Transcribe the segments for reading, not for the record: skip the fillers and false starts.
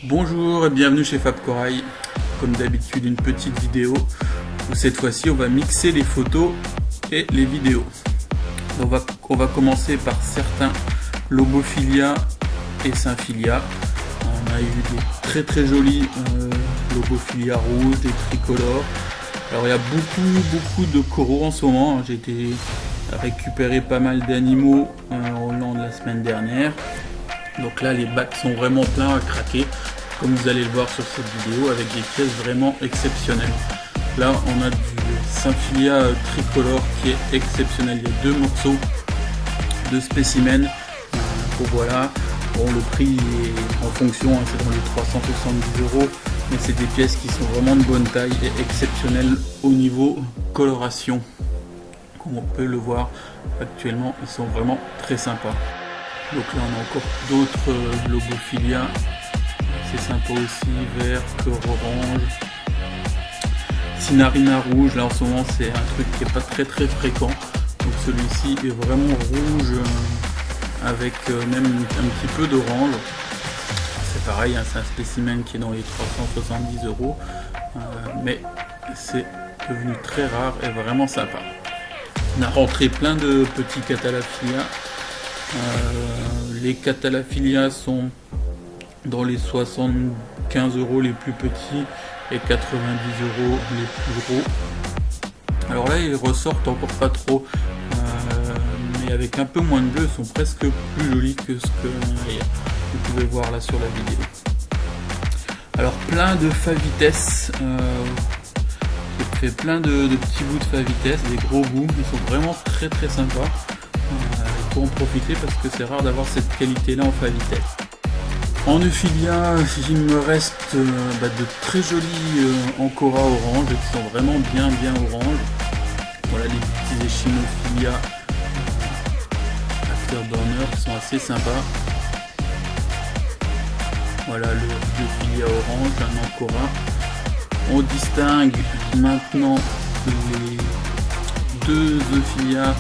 Bonjour et bienvenue chez Fab Corail. Comme d'habitude, une petite vidéo où cette fois-ci on va mixer les photos et les vidéos. On va commencer par certains Lobophilia et Symphilia. On a eu des très jolis Lobophilia rouges, des tricolores. Alors il y a beaucoup de coraux en ce moment. J'ai été récupérer pas mal d'animaux au long de la semaine dernière. Donc là les bacs sont vraiment pleins à craquer, comme vous allez le voir sur cette vidéo, avec des pièces vraiment exceptionnelles. Là on a du Symphilia tricolore qui est exceptionnel. Il y a deux morceaux de spécimens. Donc voilà. Bon, le prix est en fonction, hein, c'est dans les 370 €, mais c'est des pièces qui sont vraiment de bonne taille et exceptionnelles au niveau coloration. Comme on peut le voir actuellement, ils sont vraiment très sympas. Donc là on a encore d'autres Lobophilia, c'est sympa aussi, vert, cœur orange, Sinarina rouge. Là en ce moment c'est un truc qui n'est pas très fréquent, donc celui-ci est vraiment rouge avec même un petit peu d'orange. C'est pareil, hein, c'est un spécimen qui est dans les 370 €, mais c'est devenu très rare et vraiment sympa. On a rentré plein de petits Catalaphilia. Les Catalaphilia sont dans les 75 € les plus petits et 90 € les plus gros. Alors là ils ressortent encore pas trop, mais avec un peu moins de bleu, ils sont presque plus jolis que ce que vous pouvez voir là sur la vidéo. Alors plein de Favites, j'ai fait plein de petits bouts de Favites, des gros bouts, ils sont vraiment très sympas. Il faut en profiter parce que c'est rare d'avoir cette qualité là en Favites. En Euphilia, il me reste de très jolis Ancora orange qui sont vraiment bien orange. Voilà les petits Echinophilia Afterburner qui sont assez sympas. Voilà le Euphilia orange, un Ancora. On distingue maintenant les deux Euphilia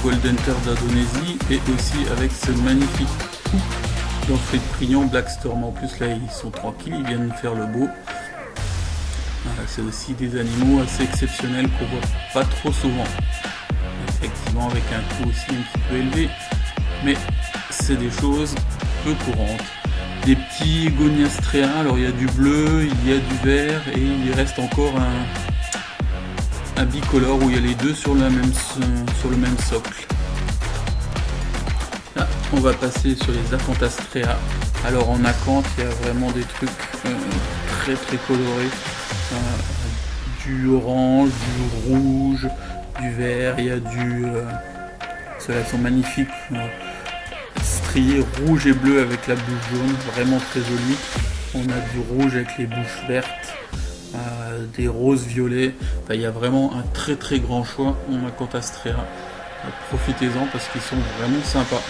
Golden Terre d'Indonésie et aussi avec ce magnifique couple d'Amphrite Prion Black Storm. En plus là ils sont tranquilles, ils viennent faire le beau. C'est aussi des animaux assez exceptionnels qu'on voit pas trop souvent. Effectivement avec un coût aussi un petit peu élevé, mais c'est des choses peu courantes. Des petits Goniastrea, alors il y a du bleu, il y a du vert et il reste encore un bicolore où il y a les deux sur le même socle. Là, on va passer sur les Acanthastrea. Alors en acanthe, il y a vraiment des trucs très colorés. Du orange, du rouge, du vert, il y a ceux-là sont magnifiques. Striés rouge et bleu avec la bouche jaune, vraiment très joli. On a du rouge avec les bouches vertes. Des roses violets, il y a vraiment un très grand choix en Acanthastrea. Profitez-en parce qu'ils sont vraiment sympas.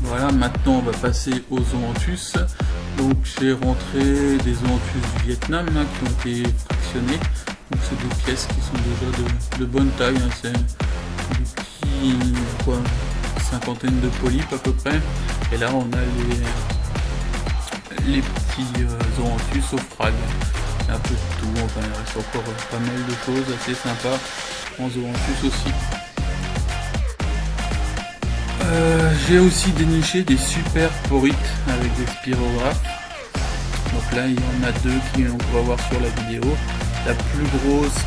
Voilà, maintenant on va passer aux Zoanthus. Donc j'ai rentré des Zoanthus du Vietnam là, qui ont été fractionnés. Donc c'est des pièces qui sont déjà de bonne taille, hein. C'est des petits cinquantaine de polypes à peu près. Et là on a les petits Zoanthus au frag, un peu de tout, enfin il reste encore pas mal de choses assez sympas en Zoanthus aussi. J'ai aussi déniché des super porites avec des spirographes. Donc là il y en a deux qu'on va voir sur la vidéo. La plus grosse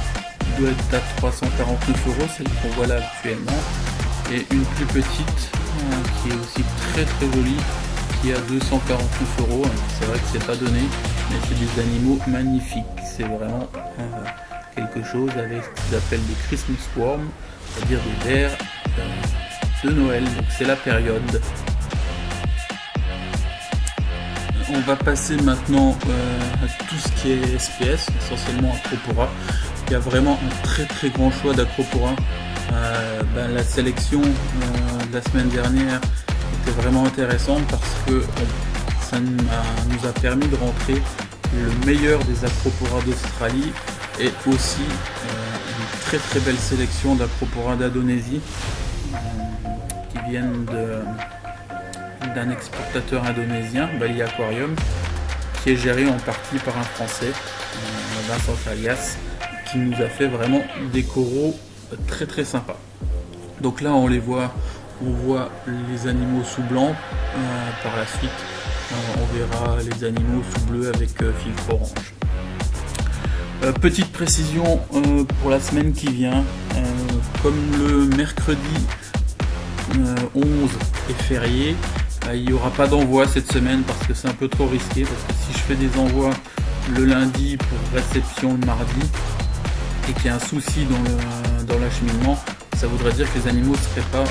doit être à 349 €, celle qu'on voit là actuellement, et une plus petite qui est aussi très jolie, qui est à 249 €. C'est vrai que c'est pas donné, mais c'est des animaux magnifiques. C'est vraiment quelque chose avec ce qu'ils appellent des Christmas worms, c'est-à-dire des vers de Noël. Donc c'est la période. On va passer maintenant à tout ce qui est SPS, essentiellement Acropora. Il y a vraiment un très grand choix d'Acropora. La sélection de la semaine dernière était vraiment intéressante parce que ça nous a permis de rentrer le meilleur des Acropora d'Australie et aussi une très belle sélection d'Acropora d'Indonésie qui viennent d'un exportateur indonésien, Bali Aquarium, qui est géré en partie par un Français, Vincent Chalias, qui nous a fait vraiment des coraux très très sympas. Donc là on voit les animaux sous blanc, par la suite on verra les animaux sous bleu avec filtre orange. Petite précision pour la semaine qui vient, comme le mercredi 11 est férié, il n'y aura pas d'envoi cette semaine parce que c'est un peu trop risqué, parce que si je fais des envois le lundi pour réception le mardi et qu'il y a un souci dans l'acheminement, ça voudrait dire que les animaux ne seraient pas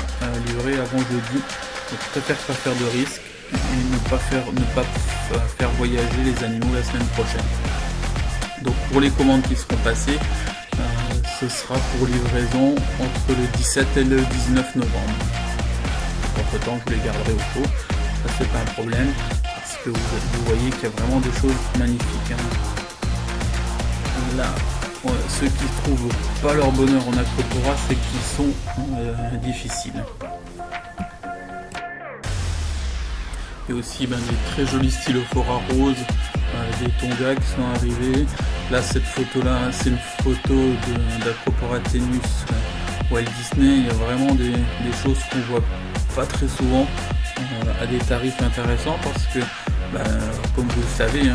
livrés avant jeudi. Donc je préfère pas faire de risque et ne pas faire voyager les animaux la semaine prochaine. Donc pour les commandes qui seront passées, ce sera pour livraison entre le 17 et le 19 novembre. Entre temps je les garderai au chaud, ça c'est pas un problème, parce que vous voyez qu'il y a vraiment des choses magnifiques. Là, ceux qui trouvent pas leur bonheur en Acropora, c'est qu'ils sont difficiles. Et aussi des très jolis stylophora roses, des tonga qui sont arrivés. Là cette photo là, c'est une photo d'Acropora Tenus Walt Disney. Il y a vraiment des choses qu'on voit pas très souvent à des tarifs intéressants, parce que comme vous le savez,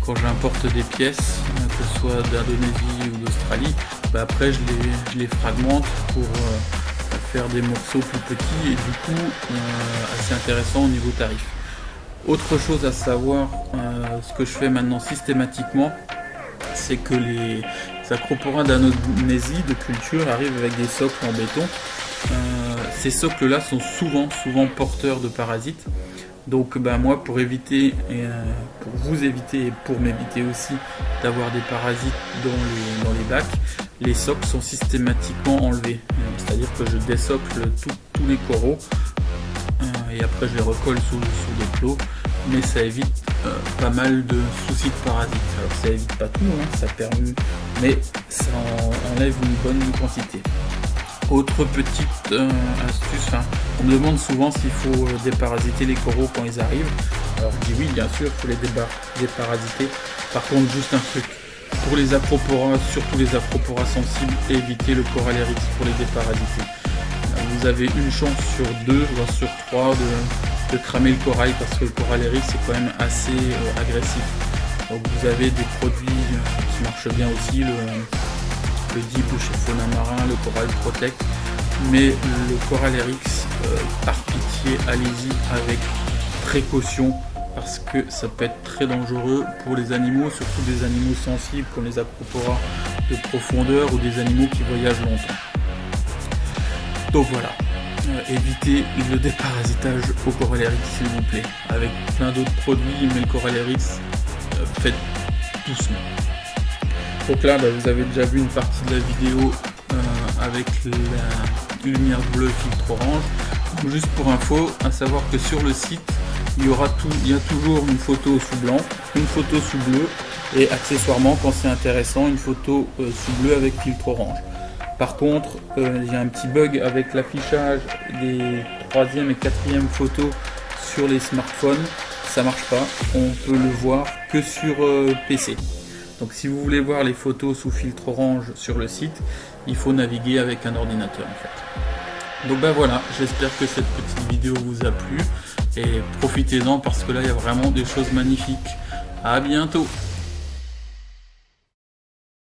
quand j'importe des pièces, que ce soit d'Indonésie ou d'Australie, après je les fragmente pour faire des morceaux plus petits et du coup assez intéressant au niveau tarif. Autre chose à savoir, ce que je fais maintenant systématiquement, c'est que les Acropora d'Indonésie de culture arrivent avec des socles en béton. Ces socles là sont souvent porteurs de parasites. Donc moi, pour vous éviter et pour m'éviter aussi d'avoir des parasites dans les bacs, les socles sont systématiquement enlevés. C'est-à-dire que je désocle tous les coraux et après je les recolle sous des plots, mais ça évite pas mal de soucis de parasites. Alors ça évite pas tout, ça permet, mais ça enlève une bonne quantité. Autre petite astuce, on me demande souvent s'il faut déparasiter les coraux quand ils arrivent. Alors je dis oui, bien sûr, il faut les déparasiter. Par contre, juste un truc, pour les Acropora, surtout les Acropora sensibles, évitez le Corallerix pour les déparasiter. Vous avez une chance sur 2, voire sur 3 de cramer le corail, parce que le Corallerix est quand même assez agressif. Donc vous avez des produits qui marchent bien aussi, le Deep chez Fauna Marin, le Coral Protect, mais le Corallerix, par pitié, allez-y avec précaution, parce que ça peut être très dangereux pour les animaux, surtout des animaux sensibles comme les Acropora de profondeur ou des animaux qui voyagent longtemps. Donc voilà, évitez le déparasitage au Corallerix s'il vous plaît, avec plein d'autres produits, mais le Corallerix, faites doucement. Donc là, vous avez déjà vu une partie de la vidéo avec la lumière bleue filtre orange. Donc, juste pour info, à savoir que sur le site, il y a toujours une photo sous blanc, une photo sous bleu, et accessoirement, quand c'est intéressant, une photo sous bleu avec filtre orange. Par contre, il y a un petit bug avec l'affichage des 3e et 4e photos sur les smartphones. Ça marche pas, on peut le voir que sur PC. Donc si vous voulez voir les photos sous filtre orange sur le site, il faut naviguer avec un ordinateur en fait. Donc voilà, j'espère que cette petite vidéo vous a plu et profitez-en parce que là il y a vraiment des choses magnifiques. À bientôt.